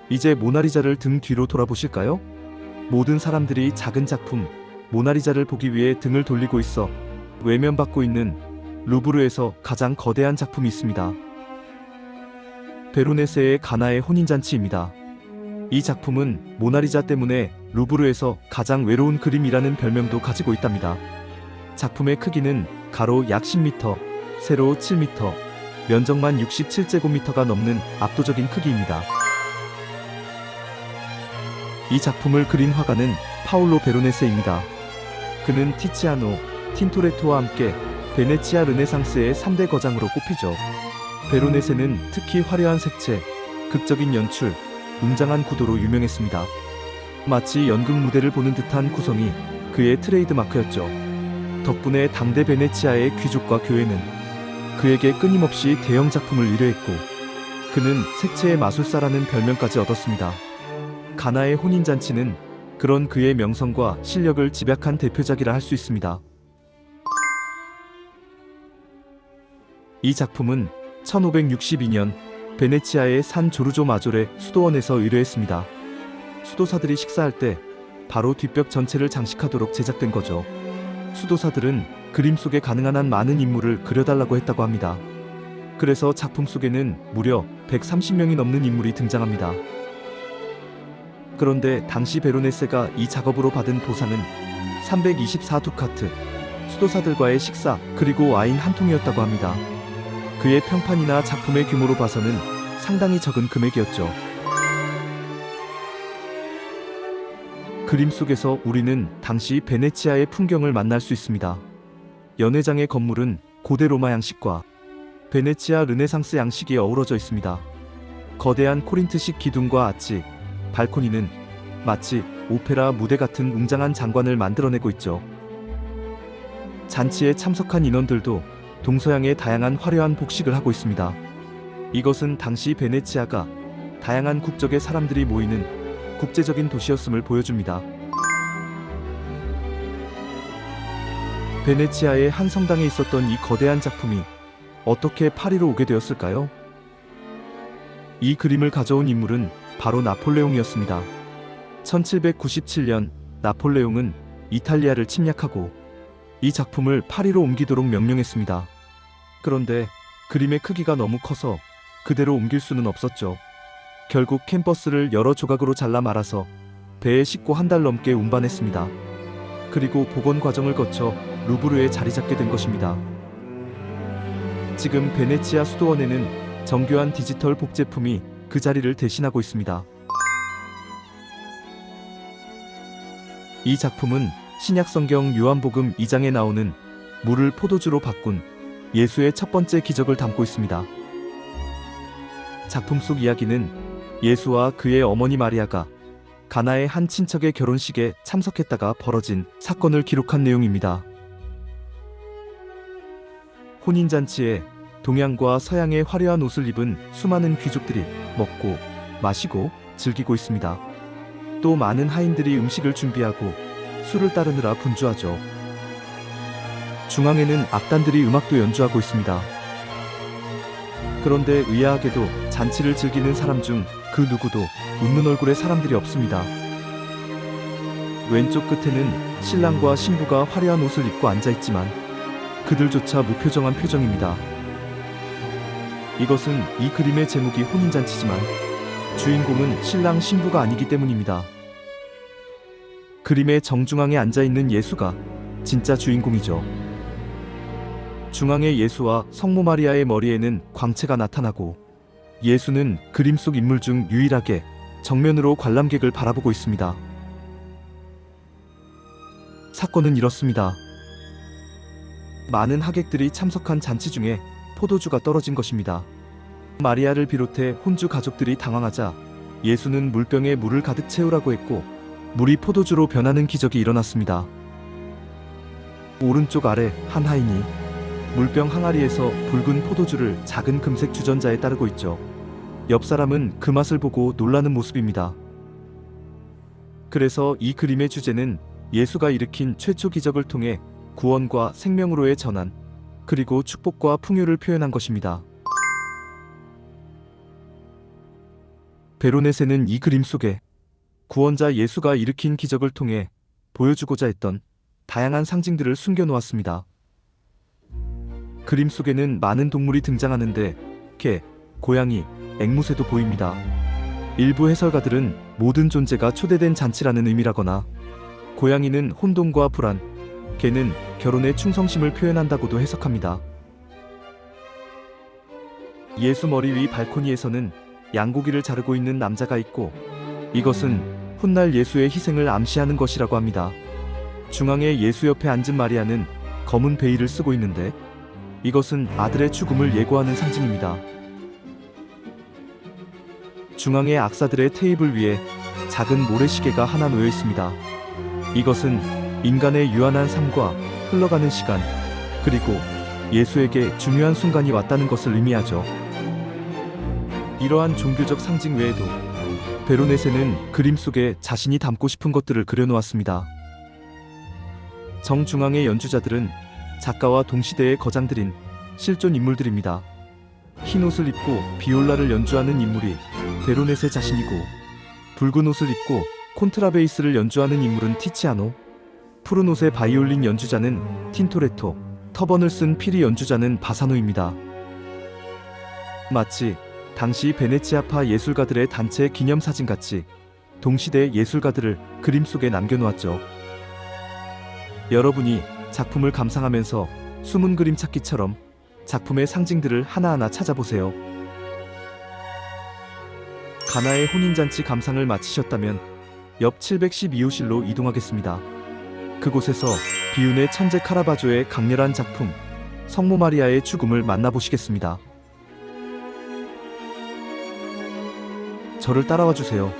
이제 모나리자를 등 뒤로 돌아보실까요? 모든 사람들이 작은 작품 모나리자를 보기 위해 등을 돌리고 있어 외면받고 있는 루브르에서 가장 거대한 작품이 있습니다. 베로네세의 가나의 혼인잔치입니다. 이 작품은 모나리자 때문에 루브르에서 가장 외로운 그림이라는 별명도 가지고 있답니다. 작품의 크기는 가로 약 10m, 세로 7m, 면적만 67제곱미터가 넘는 압도적인 크기입니다. 이 작품을 그린 화가는 파올로 베로네세입니다. 그는 티치아노, 틴토레토와 함께 베네치아 르네상스의 3대 거장으로 꼽히죠. 베로네세는 특히 화려한 색채, 극적인 연출, 웅장한 구도로 유명했습니다. 마치 연극 무대를 보는 듯한 구성이 그의 트레이드 마크였죠. 덕분에 당대 베네치아의 귀족과 교회는 그에게 끊임없이 대형 작품을 의뢰했고 그는 색채의 마술사라는 별명까지 얻었습니다. 가나의 혼인잔치는 그런 그의 명성과 실력을 집약한 대표작이라 할 수 있습니다. 이 작품은 1562년 베네치아의 산 조르조 마조레 수도원에서 의뢰했습니다. 수도사들이 식사할 때 바로 뒷벽 전체를 장식하도록 제작된 거죠. 수도사들은 그림 속에 가능한 한 많은 인물을 그려달라고 했다고 합니다. 그래서 작품 속에는 무려 130명이 넘는 인물이 등장합니다. 그런데 당시 베로네세가 이 작업으로 받은 보상은 324두카트, 수도사들과의 식사 그리고 와인 한 통이었다고 합니다. 그의 평판이나 작품의 규모로 봐서는 상당히 적은 금액이었죠. 그림 속에서 우리는 당시 베네치아의 풍경을 만날 수 있습니다. 연회장의 건물은 고대 로마 양식과 베네치아 르네상스 양식이 어우러져 있습니다. 거대한 코린트식 기둥과 아치, 발코니는 마치 오페라 무대 같은 웅장한 장관을 만들어내고 있죠. 잔치에 참석한 인원들도 동서양의 다양한 화려한 복식을 하고 있습니다. 이것은 당시 베네치아가 다양한 국적의 사람들이 모이는 국제적인 도시였음을 보여줍니다. 베네치아의 한 성당에 있었던 이 거대한 작품이 어떻게 파리로 오게 되었을까요? 이 그림을 가져온 인물은 바로 나폴레옹이었습니다. 1797년 나폴레옹은 이탈리아를 침략하고 이 작품을 파리로 옮기도록 명령했습니다. 그런데 그림의 크기가 너무 커서 그대로 옮길 수는 없었죠. 결국 캔버스를 여러 조각으로 잘라 말아서 배에 싣고 한 달 넘게 운반했습니다. 그리고 복원 과정을 거쳐 루브르에 자리 잡게 된 것입니다. 지금 베네치아 수도원에는 정교한 디지털 복제품이 그 자리를 대신하고 있습니다. 이 작품은 신약성경 요한복음 2장에 나오는 물을 포도주로 바꾼 예수의 첫 번째 기적을 담고 있습니다. 작품 속 이야기는 예수와 그의 어머니 마리아가 가나의 한 친척의 결혼식에 참석했다가 벌어진 사건을 기록한 내용입니다. 혼인잔치에 동양과 서양의 화려한 옷을 입은 수많은 귀족들이 먹고 마시고 즐기고 있습니다. 또 많은 하인들이 음식을 준비하고 술을 따르느라 분주하죠. 중앙에는 악단들이 음악도 연주하고 있습니다. 그런데 의아하게도 잔치를 즐기는 사람 중 그 누구도 웃는 얼굴의 사람들이 없습니다. 왼쪽 끝에는 신랑과 신부가 화려한 옷을 입고 앉아있지만 그들조차 무표정한 표정입니다. 이것은 이 그림의 제목이 혼인잔치지만 주인공은 신랑 신부가 아니기 때문입니다. 그림의 정중앙에 앉아있는 예수가 진짜 주인공이죠. 중앙의 예수와 성모 마리아의 머리에는 광채가 나타나고 예수는 그림 속 인물 중 유일하게 정면으로 관람객을 바라보고 있습니다. 사건은 이렇습니다. 많은 하객들이 참석한 잔치 중에 포도주가 떨어진 것입니다. 마리아를 비롯해 혼주 가족들이 당황하자 예수는 물병에 물을 가득 채우라고 했고 물이 포도주로 변하는 기적이 일어났습니다. 오른쪽 아래 한 하인이 물병 항아리에서 붉은 포도주를 작은 금색 주전자에 따르고 있죠. 옆 사람은 그 맛을 보고 놀라는 모습입니다. 그래서 이 그림의 주제는 예수가 일으킨 최초 기적을 통해 구원과 생명으로의 전환, 그리고 축복과 풍요를 표현한 것입니다. 베로네세는 이 그림 속에 구원자 예수가 일으킨 기적을 통해 보여주고자 했던 다양한 상징들을 숨겨놓았습니다. 그림 속에는 많은 동물이 등장하는데 개, 고양이, 앵무새도 보입니다. 일부 해설가들은 모든 존재가 초대된 잔치라는 의미라거나 고양이는 혼돈과 불안, 개는 결혼의 충성심을 표현한다고도 해석합니다. 예수 머리 위 발코니에서는 양고기를 자르고 있는 남자가 있고 이것은 훗날 예수의 희생을 암시하는 것이라고 합니다. 중앙에 예수 옆에 앉은 마리아는 검은 베일을 쓰고 있는데 이것은 아들의 죽음을 예고하는 상징입니다. 중앙의 악사들의 테이블 위에 작은 모래시계가 하나 놓여 있습니다. 이것은 인간의 유한한 삶과 흘러가는 시간, 그리고 예수에게 중요한 순간이 왔다는 것을 의미하죠. 이러한 종교적 상징 외에도 베로네세는 그림 속에 자신이 담고 싶은 것들을 그려놓았습니다. 정중앙의 연주자들은 작가와 동시대의 거장들인 실존 인물들입니다. 흰 옷을 입고 비올라를 연주하는 인물이 베로네세 자신이고 붉은 옷을 입고 콘트라베이스를 연주하는 인물은 티치아노, 푸른 옷의 바이올린 연주자는 틴토레토, 터번을 쓴 피리 연주자는 바사노입니다. 마치 당시 베네치아파 예술가들의 단체 기념사진같이 동시대 예술가들을 그림 속에 남겨놓았죠. 여러분이 작품을 감상하면서 숨은 그림 찾기처럼 작품의 상징들을 하나하나 찾아보세요. 가나의 혼인잔치 감상을 마치셨다면 옆 712호실로 이동하겠습니다. 그곳에서 비운의 천재 카라바조의 강렬한 작품 성모 마리아의 죽음을 만나보시겠습니다. 저를 따라와 주세요.